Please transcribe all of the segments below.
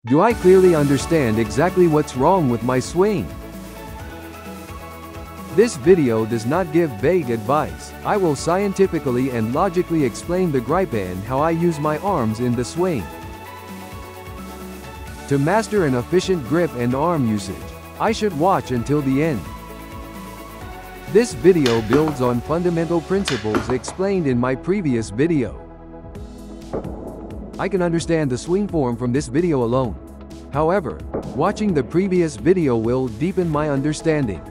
Do I clearly understand exactly what's wrong with my swing? This video does not give vague advice. I will scientifically and logically explain the grip and how I use my arms in the swing. To master an efficient grip and arm usage, I should watch until the end. This video builds on fundamental principles explained in my previous video. I can understand the swing form from this video alone. However, watching the previous video will deepen my understanding.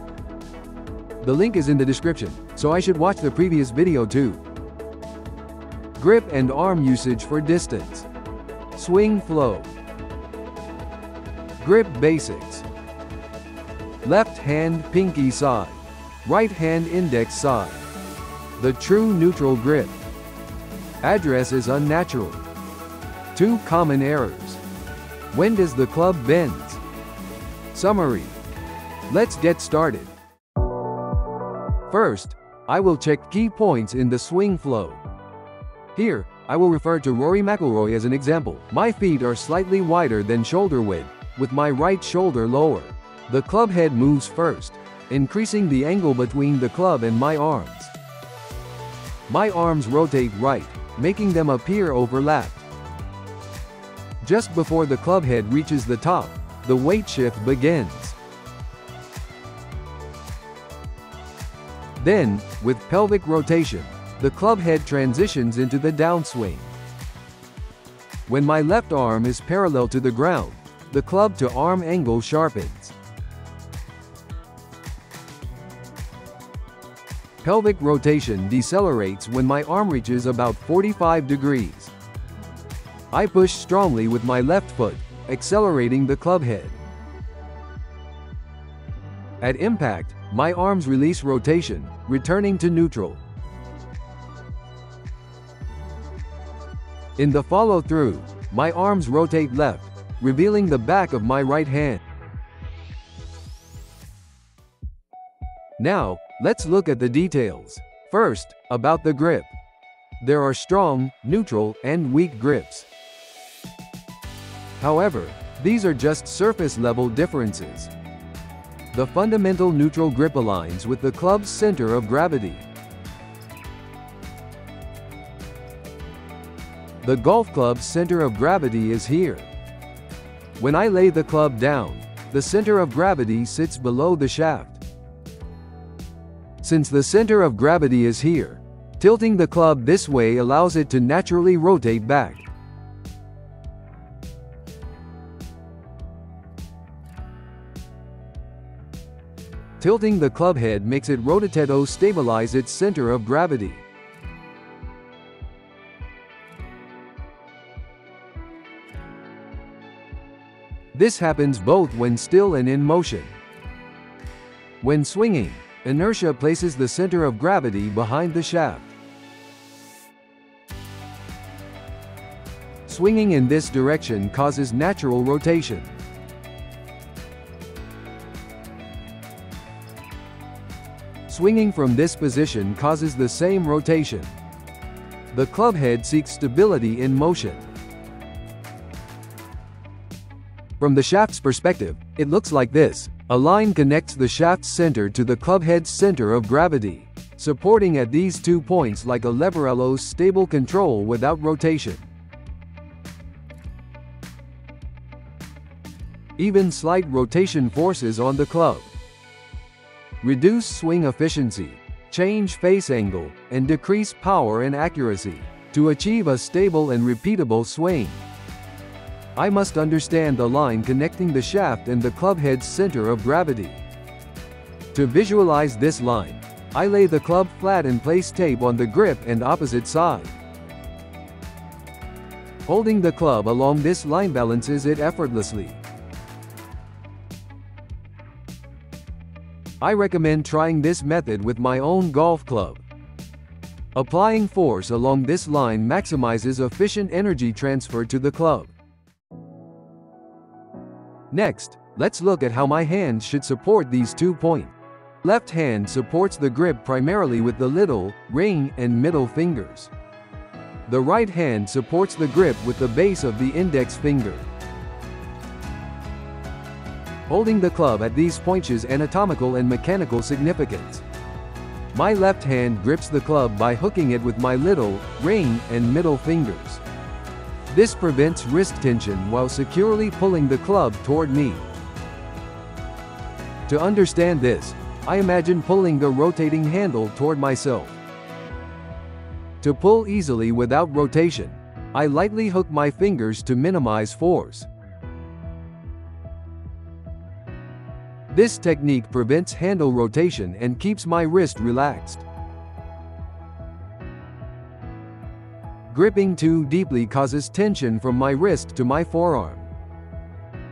The link is in the description, so I should watch the previous video too. Grip and arm usage for distance. Swing flow. Grip basics. Left hand pinky side. Right hand index side. The true neutral grip. Address is unnatural. 2 common errors. When does the club bend? Summary. Let's get started. First, I will check key points in the swing flow. Here, I will refer to Rory McIlroy as an example. My feet are slightly wider than shoulder width, with my right shoulder lower. The club head moves first, increasing the angle between the club and my arms. My arms rotate right, making them appear overlapped. Just before the club head reaches the top, the weight shift begins. Then, with pelvic rotation, the club head transitions into the downswing. When my left arm is parallel to the ground, the club to arm angle sharpens. Pelvic rotation decelerates when my arm reaches about 45 degrees. I push strongly with my left foot, accelerating the club head. At impact, my arms release rotation, returning to neutral. In the follow-through, my arms rotate left, revealing the back of my right hand. Now, let's look at the details. First, about the grip. There are strong, neutral, and weak grips. However, these are just surface-level differences. The fundamental neutral grip aligns with the club's center of gravity. The golf club's center of gravity is here. When I lay the club down, the center of gravity sits below the shaft. Since the center of gravity is here, tilting the club this way allows it to naturally rotate back. Tilting the club head makes it rotate stabilize its center of gravity. This happens both when still and in motion. When swinging, inertia places the center of gravity behind the shaft. Swinging in this direction causes natural rotation. Swinging from this position causes the same rotation. The club head seeks stability in motion. From the shaft's perspective, it looks like this. A line connects the shaft's center to the club head's center of gravity, supporting at these 2 points like a lever allows stable control without rotation. Even slight rotation forces on the club. Reduce swing efficiency, change face angle, and decrease power and accuracy to achieve a stable and repeatable swing. I must understand the line connecting the shaft and the club head's center of gravity. To visualize this line, I lay the club flat and place tape on the grip and opposite side. Holding the club along this line balances it effortlessly. I recommend trying this method with my own golf club. Applying force along this line maximizes efficient energy transfer to the club. Next, let's look at how my hands should support these 2 points. Left hand supports the grip primarily with the little, ring, and middle fingers. The right hand supports the grip with the base of the index finger. Holding the club at these points is anatomical and mechanical significance. My left hand grips the club by hooking it with my little, ring, and middle fingers. This prevents wrist tension while securely pulling the club toward me. To understand this, I imagine pulling the rotating handle toward myself. To pull easily without rotation, I lightly hook my fingers to minimize force. This technique prevents handle rotation and keeps my wrist relaxed. Gripping too deeply causes tension from my wrist to my forearm.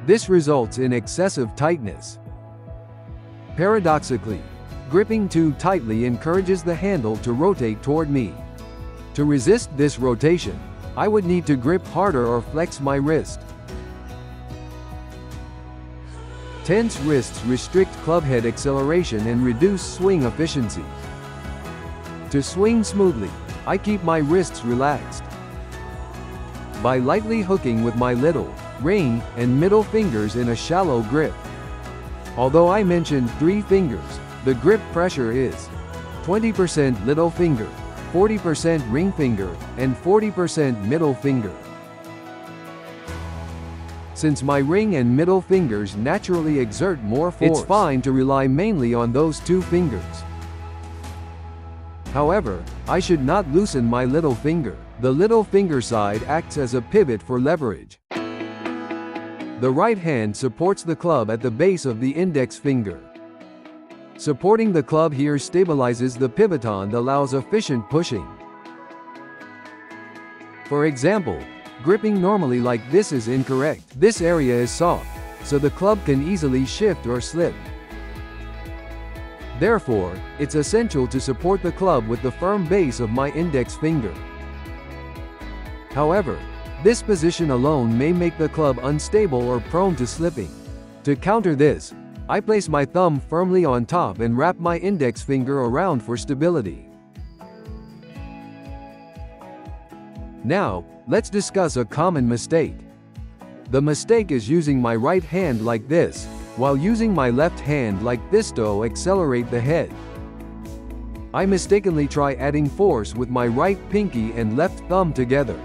This results in excessive tightness. Paradoxically, gripping too tightly encourages the handle to rotate toward me. To resist this rotation, I would need to grip harder or flex my wrist. Tense wrists restrict clubhead acceleration and reduce swing efficiency. To swing smoothly, I keep my wrists relaxed. By lightly hooking with my little, ring, and middle fingers in a shallow grip. Although I mentioned 3 fingers, the grip pressure is 20% little finger, 40% ring finger, and 40% middle finger. Since my ring and middle fingers naturally exert more force, it's fine to rely mainly on those 2 fingers. However, I should not loosen my little finger. The little finger side acts as a pivot for leverage. The right hand supports the club at the base of the index finger. Supporting the club here stabilizes the pivoton and allows efficient pushing. For example, gripping normally like this is incorrect. This area is soft, so the club can easily shift or slip. Therefore, it's essential to support the club with the firm base of my index finger. However, this position alone may make the club unstable or prone to slipping. To counter this, I place my thumb firmly on top and wrap my index finger around for stability. Now, let's discuss a common mistake. The mistake is using my right hand like this, while using my left hand like this to accelerate the head. I mistakenly try adding force with my right pinky and left thumb together.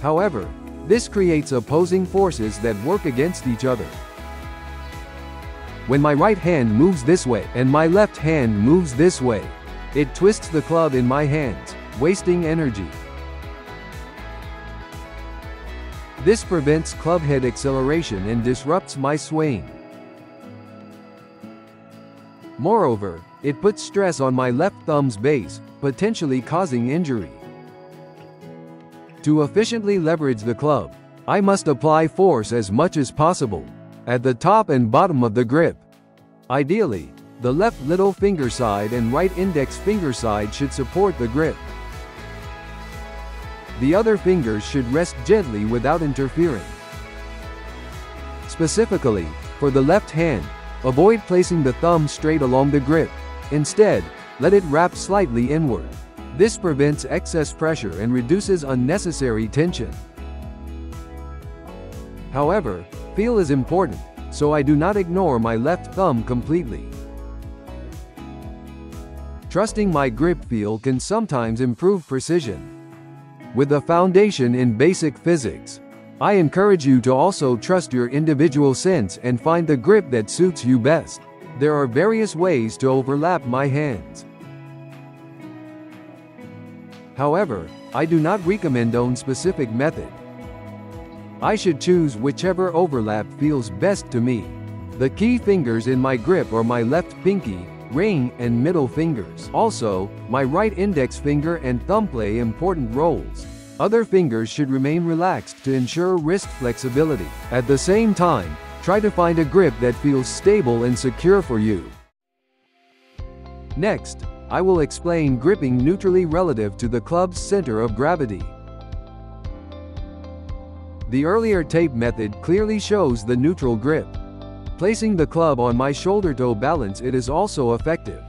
However, this creates opposing forces that work against each other. When my right hand moves this way and my left hand moves this way, it twists the club in my hands, wasting energy. This prevents clubhead acceleration and disrupts my swing. Moreover, it puts stress on my left thumb's base, potentially causing injury. To efficiently leverage the club, I must apply force as much as possible, at the top and bottom of the grip. Ideally, the left little finger side and right index finger side should support the grip. The other fingers should rest gently without interfering. Specifically, for the left hand, avoid placing the thumb straight along the grip. Instead, let it wrap slightly inward. This prevents excess pressure and reduces unnecessary tension. However, feel is important, so I do not ignore my left thumb completely. Trusting my grip feel can sometimes improve precision. With a foundation in basic physics, I encourage you to also trust your individual sense and find the grip that suits you best. There are various ways to overlap my hands. However, I do not recommend one specific method. I should choose whichever overlap feels best to me. The key fingers in my grip are my left pinky, ring, and middle fingers. Also, my right index finger and thumb play important roles. Other fingers should remain relaxed to ensure wrist flexibility. At the same time, try to find a grip that feels stable and secure for you. Next, I will explain gripping neutrally relative to the club's center of gravity. The earlier tape method clearly shows the neutral grip. Placing the club on my shoulder to balance it is also effective.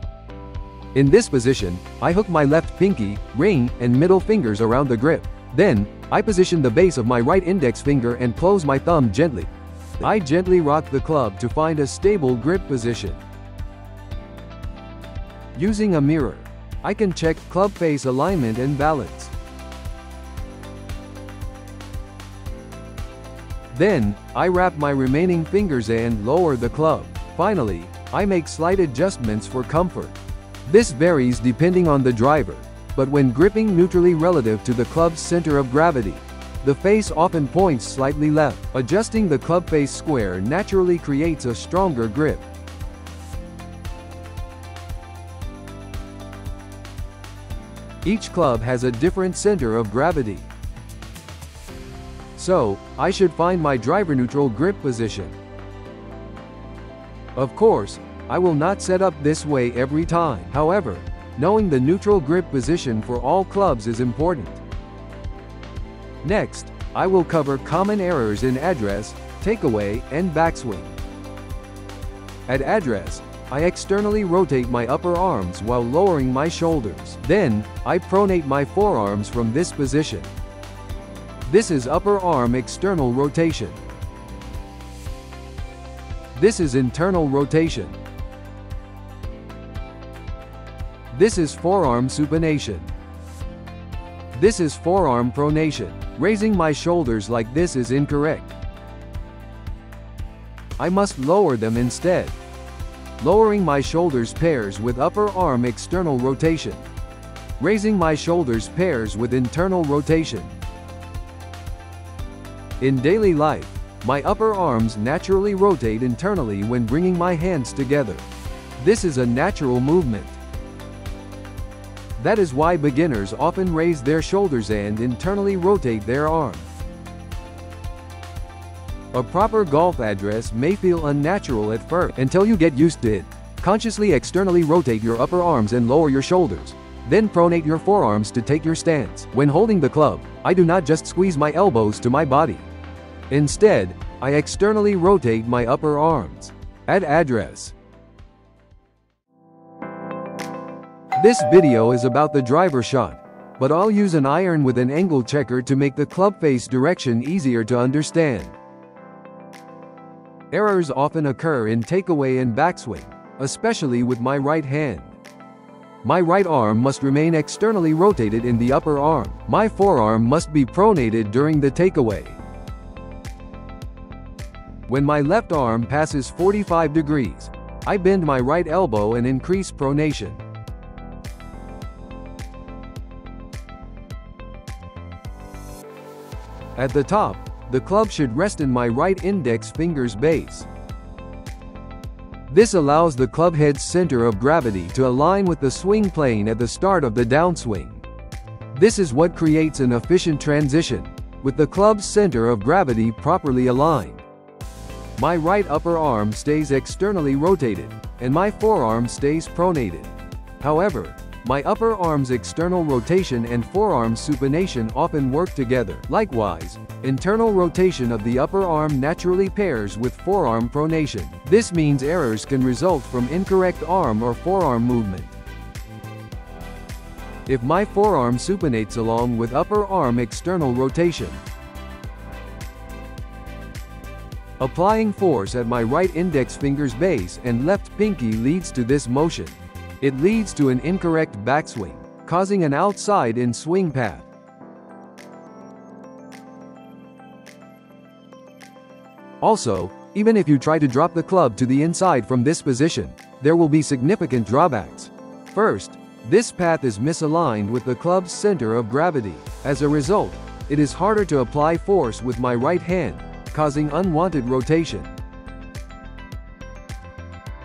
In this position, I hook my left pinky, ring, and middle fingers around the grip. Then, I position the base of my right index finger and close my thumb gently. I gently rock the club to find a stable grip position. Using a mirror, I can check club face alignment and balance. Then, I wrap my remaining fingers and lower the club. Finally, I make slight adjustments for comfort. This varies depending on the driver, but when gripping neutrally relative to the club's center of gravity, the face often points slightly left. Adjusting the club face square naturally creates a stronger grip. Each club has a different center of gravity. So, I should find my driver-neutral grip position. Of course, I will not set up this way every time. However, knowing the neutral grip position for all clubs is important. Next, I will cover common errors in address, takeaway, and backswing. At address, I externally rotate my upper arms while lowering my shoulders. Then, I pronate my forearms from this position. This is upper arm external rotation. This is internal rotation. This is forearm supination. This is forearm pronation. Raising my shoulders like this is incorrect. I must lower them instead. Lowering my shoulders pairs with upper arm external rotation. Raising my shoulders pairs with internal rotation. In daily life, my upper arms naturally rotate internally when bringing my hands together. This is a natural movement. That is why beginners often raise their shoulders and internally rotate their arm. A proper golf address may feel unnatural at first until you get used to it. Consciously externally rotate your upper arms and lower your shoulders. Then pronate your forearms to take your stance. When holding the club, I do not just squeeze my elbows to my body. Instead, I externally rotate my upper arms. At address. This video is about the driver shot, but I'll use an iron with an angle checker to make the club face direction easier to understand. Errors often occur in takeaway and backswing, especially with my right hand. My right arm must remain externally rotated in the upper arm. My forearm must be pronated during the takeaway. When my left arm passes 45 degrees, I bend my right elbow and increase pronation. At the top, the club should rest in my right index finger's base. This allows the club head's center of gravity to align with the swing plane at the start of the downswing. This is what creates an efficient transition, with the club's center of gravity properly aligned. My right upper arm stays externally rotated, and my forearm stays pronated. However, my upper arm's external rotation and forearm supination often work together. Likewise, internal rotation of the upper arm naturally pairs with forearm pronation. This means errors can result from incorrect arm or forearm movement. If my forearm supinates along with upper arm external rotation, applying force at my right index finger's base and left pinky leads to this motion. It leads to an incorrect backswing, causing an outside-in swing path. Also, even if you try to drop the club to the inside from this position, there will be significant drawbacks. First, this path is misaligned with the club's center of gravity. As a result, it is harder to apply force with my right hand, causing unwanted rotation.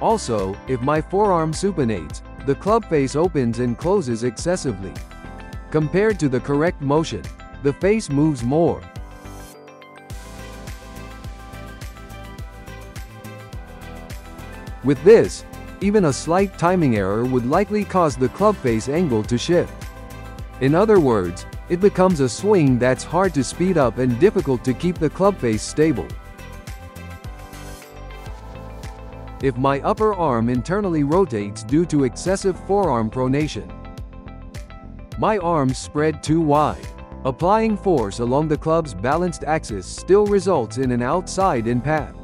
Also, if my forearm supinates, the club face opens and closes excessively. Compared to the correct motion, the face moves more. With this, even a slight timing error would likely cause the club face angle to shift. In other words, it becomes a swing that's hard to speed up and difficult to keep the club face stable. If my upper arm internally rotates due to excessive forearm pronation, my arms spread too wide. Applying force along the club's balanced axis still results in an outside-in path.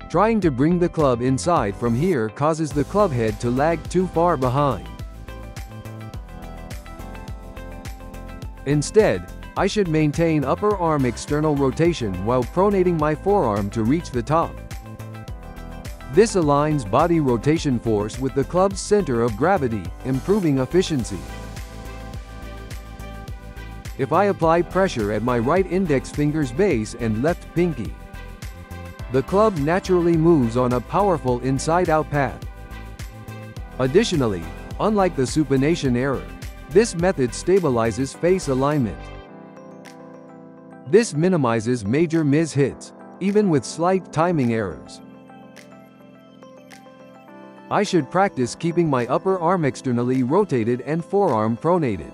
Trying to bring the club inside from here causes the club head to lag too far behind. Instead, I should maintain upper arm external rotation while pronating my forearm to reach the top. This aligns body rotation force with the club's center of gravity, improving efficiency. If I apply pressure at my right index finger's base and left pinky, the club naturally moves on a powerful inside-out path. Additionally, unlike the supination error, this method stabilizes face alignment. This minimizes major miss hits, even with slight timing errors. I should practice keeping my upper arm externally rotated and forearm pronated.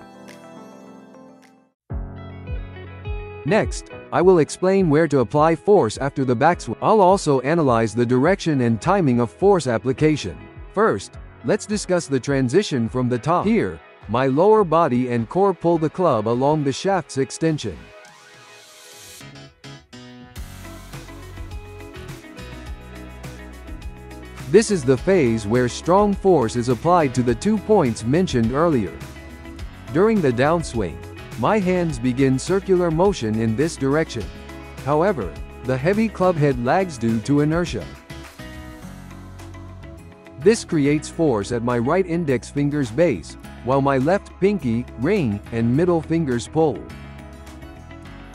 Next, I will explain where to apply force after the backswing. I'll also analyze the direction and timing of force application. First, let's discuss the transition from the top. Here, my lower body and core pull the club along the shaft's extension. This is the phase where strong force is applied to the 2 points mentioned earlier. During the downswing, my hands begin circular motion in this direction. However, the heavy club head lags due to inertia. This creates force at my right index finger's base, while my left pinky, ring, and middle fingers pull.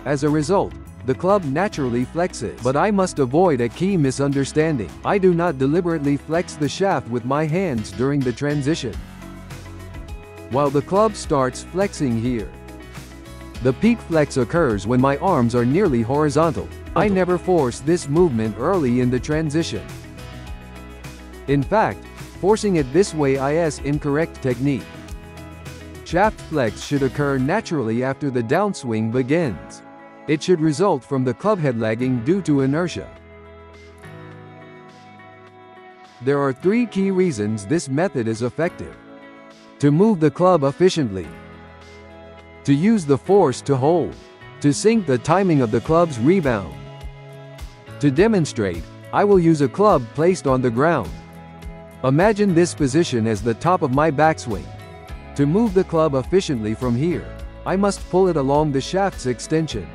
As a result, the club naturally flexes. But I must avoid a key misunderstanding. I do not deliberately flex the shaft with my hands during the transition. While the club starts flexing here, the peak flex occurs when my arms are nearly horizontal. I never force this movement early in the transition. In fact, forcing it this way is incorrect technique. Shaft flex should occur naturally after the downswing begins. It should result from the club head lagging due to inertia. There are 3 key reasons this method is effective. To move the club efficiently, to use the force to hold, to sync the timing of the club's rebound. To demonstrate, I will use a club placed on the ground. Imagine this position as the top of my backswing. To move the club efficiently from here, I must pull it along the shaft's extension.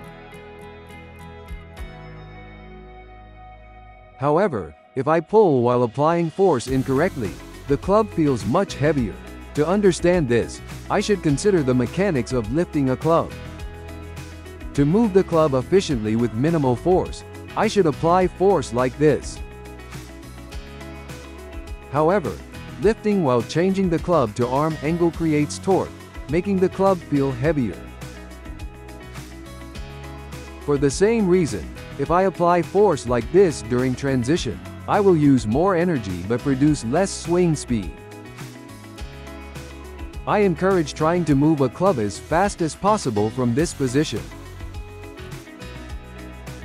However, if I pull while applying force incorrectly, the club feels much heavier. To understand this, I should consider the mechanics of lifting a club. To move the club efficiently with minimal force, I should apply force like this. However, lifting while changing the club to arm angle creates torque, making the club feel heavier. For the same reason, if I apply force like this during transition, I will use more energy but produce less swing speed. I encourage trying to move a club as fast as possible from this position.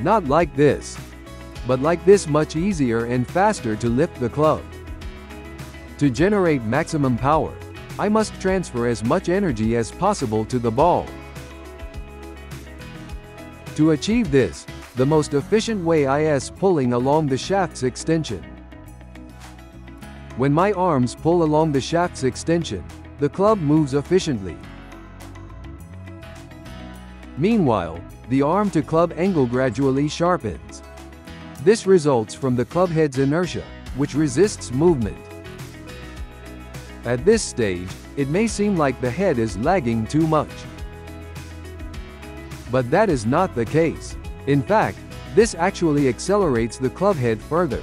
Not like this, but like this, much easier and faster to lift the club. To generate maximum power, I must transfer as much energy as possible to the ball. To achieve this, the most efficient way is pulling along the shaft's extension. When my arms pull along the shaft's extension, the club moves efficiently. Meanwhile, the arm-to-club angle gradually sharpens. This results from the club head's inertia, which resists movement. At this stage, it may seem like the head is lagging too much. But that is not the case. In fact, this actually accelerates the club head further.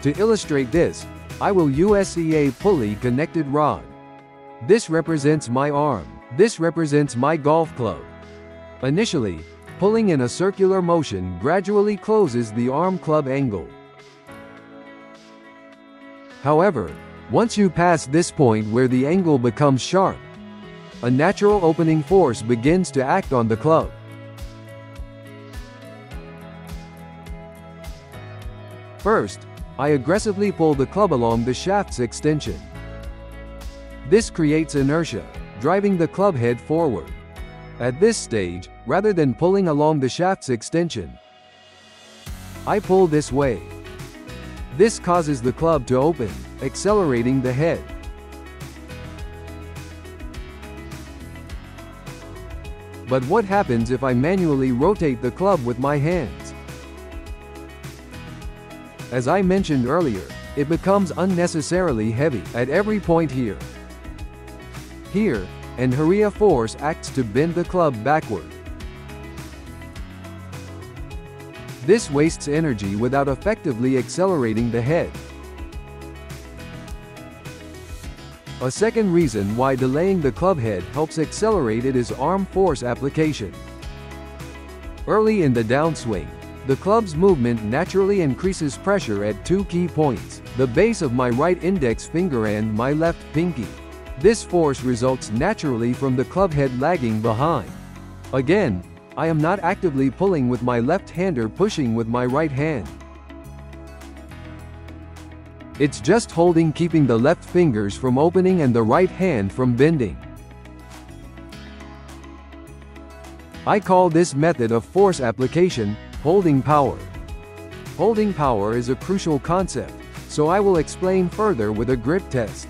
To illustrate this, I will use a pulley-connected rod. This represents my arm. This represents my golf club. Initially, pulling in a circular motion gradually closes the arm-club angle. However, once you pass this point where the angle becomes sharp, a natural opening force begins to act on the club. First, I aggressively pull the club along the shaft's extension. This creates inertia, driving the club head forward. At this stage, rather than pulling along the shaft's extension, I pull this way. This causes the club to open, accelerating the head. But what happens if I manually rotate the club with my hands? As I mentioned earlier, it becomes unnecessarily heavy at every point here. Here, and Haria force acts to bend the club backward. This wastes energy without effectively accelerating the head. A second reason why delaying the club head helps accelerate it is arm force application. Early in the downswing, the club's movement naturally increases pressure at two key points, the base of my right index finger and my left pinky. This force results naturally from the club head lagging behind. Again, I am not actively pulling with my left-hander pushing with my right hand. It's just holding, keeping the left fingers from opening and the right hand from bending. I call this method of force application holding power. Holding power is a crucial concept, so I will explain further with a grip test.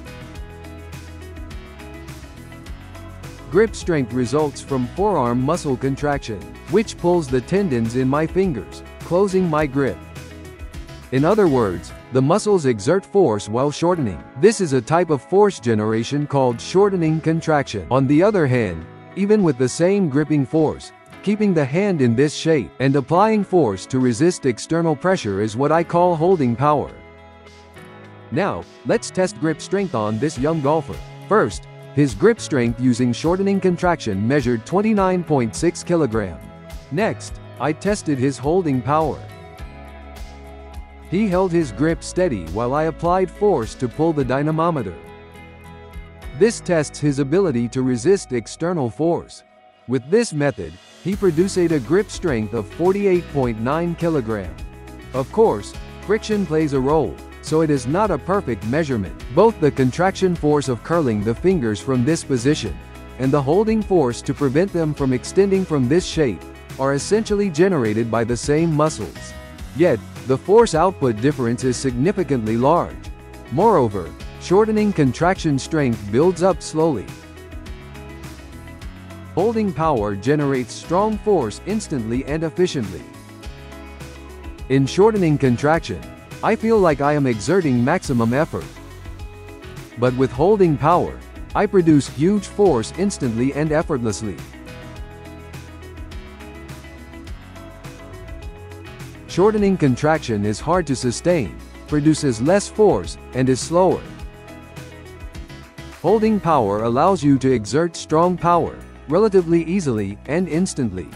Grip strength results from forearm muscle contraction, which pulls the tendons in my fingers, closing my grip. In other words, the muscles exert force while shortening. This is a type of force generation called shortening contraction. On the other hand, even with the same gripping force, keeping the hand in this shape and applying force to resist external pressure is what I call holding power. Now, let's test grip strength on this young golfer. First, his grip strength using shortening contraction measured 29.6 kg. Next, I tested his holding power. He held his grip steady while I applied force to pull the dynamometer. This tests his ability to resist external force. With this method, he produced a grip strength of 48.9 kg. Of course, friction plays a role, so it is not a perfect measurement. Both the contraction force of curling the fingers from this position and the holding force to prevent them from extending from this shape are essentially generated by the same muscles. Yet, the force output difference is significantly large. Moreover, shortening contraction strength builds up slowly. Holding power generates strong force instantly and efficiently. In shortening contraction, I feel like I am exerting maximum effort. But with holding power, I produce huge force instantly and effortlessly. Shortening contraction is hard to sustain, produces less force, and is slower. Holding power allows you to exert strong power, relatively easily and instantly.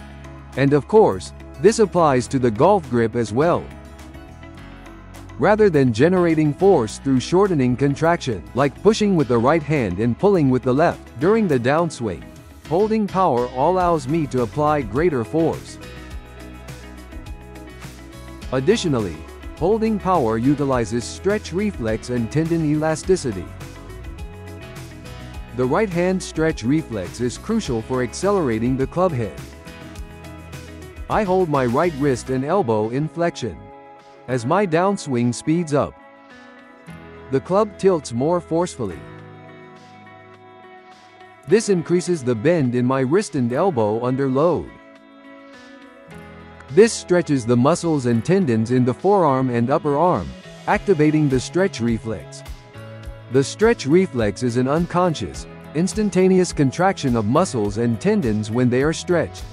And of course, this applies to the golf grip as well. Rather than generating force through shortening contraction, like pushing with the right hand and pulling with the left, during the downswing, holding power allows me to apply greater force. Additionally, holding power utilizes stretch reflex and tendon elasticity. The right hand stretch reflex is crucial for accelerating the club head. I hold my right wrist and elbow in flexion. As my downswing speeds up, the club tilts more forcefully. This increases the bend in my wrist and elbow under load. This stretches the muscles and tendons in the forearm and upper arm, activating the stretch reflex. The stretch reflex is an unconscious, instantaneous contraction of muscles and tendons when they are stretched.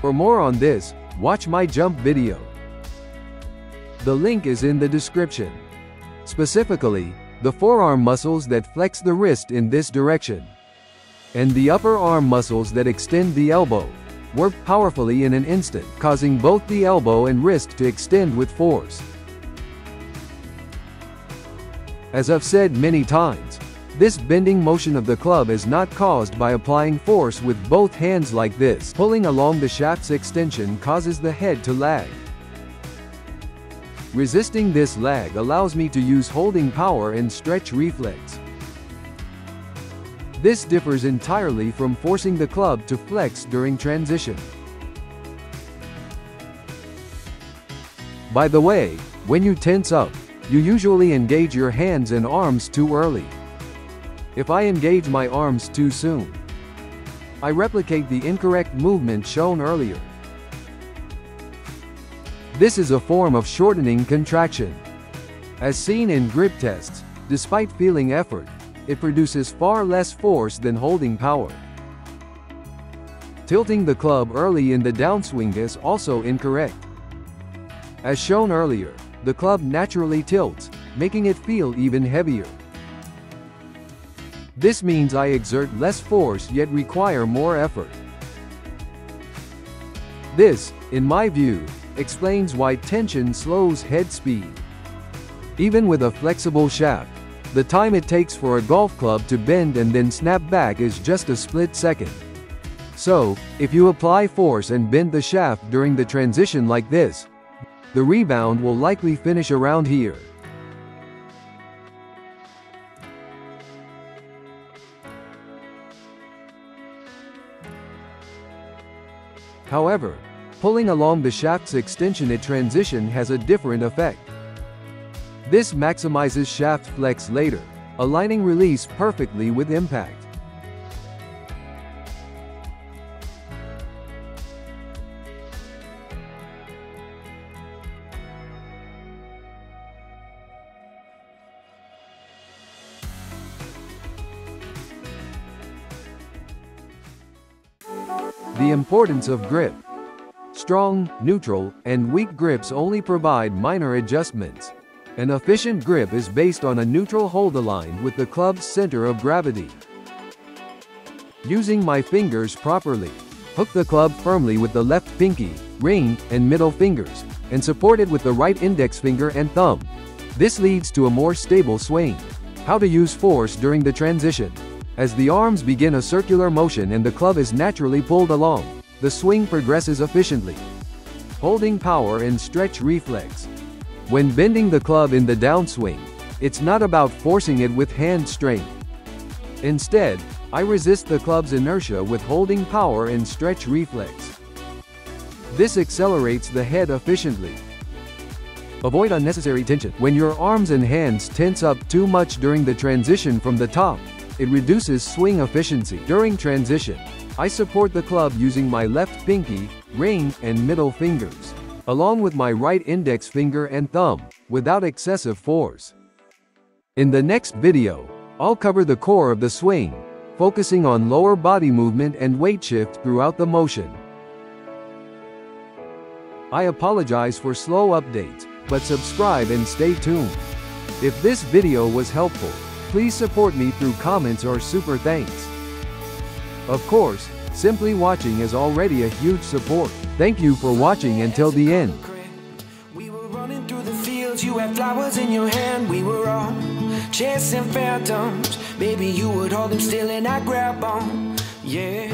For more on this, watch my jump video. The link is in the description. Specifically, the forearm muscles that flex the wrist in this direction, and the upper arm muscles that extend the elbow, work powerfully in an instant, causing both the elbow and wrist to extend with force. As I've said many times, this bending motion of the club is not caused by applying force with both hands like this. Pulling along the shaft's extension causes the head to lag. Resisting this lag allows me to use holding power and stretch reflex. This differs entirely from forcing the club to flex during transition. By the way, when you tense up, you usually engage your hands and arms too early. If I engage my arms too soon, I replicate the incorrect movement shown earlier. This is a form of shortening contraction. As seen in grip tests, despite feeling effort, it produces far less force than holding power. Tilting the club early in the downswing is also incorrect. As shown earlier, the club naturally tilts, making it feel even heavier. This means I exert less force yet require more effort. This, in my view, explains why tension slows head speed. Even with a flexible shaft, the time it takes for a golf club to bend and then snap back is just a split second. So, if you apply force and bend the shaft during the transition like this, the rebound will likely finish around here. However, pulling along the shaft's extension at transition has a different effect. This maximizes shaft flex later, aligning release perfectly with impact. The importance of grip. Strong, neutral, and weak grips only provide minor adjustments. An efficient grip is based on a neutral hold aligned with the club's center of gravity. Using my fingers properly, hook the club firmly with the left pinky, ring, and middle fingers, and support it with the right index finger and thumb. This leads to a more stable swing. How to use force during the transition. As the arms begin a circular motion and the club is naturally pulled along, the swing progresses efficiently. Holding power and stretch reflex. When bending the club in the downswing, it's not about forcing it with hand strength. Instead, I resist the club's inertia with holding power and stretch reflex. This accelerates the head efficiently. Avoid unnecessary tension. When your arms and hands tense up too much during the transition from the top, it reduces swing efficiency. During transition, I support the club using my left pinky, ring, and middle fingers, along with my right index finger and thumb, without excessive force. In the next video, I'll cover the core of the swing, focusing on lower body movement and weight shift throughout the motion. I apologize for slow updates, but subscribe and stay tuned. If this video was helpful, please support me through comments or super thanks. Of course, simply watching is already a huge support. Thank you for watching until the end. We were running through the fields, you had flowers in your hand. We were all chasing phantoms. Maybe you would hold them still and I'd grab on. Yeah.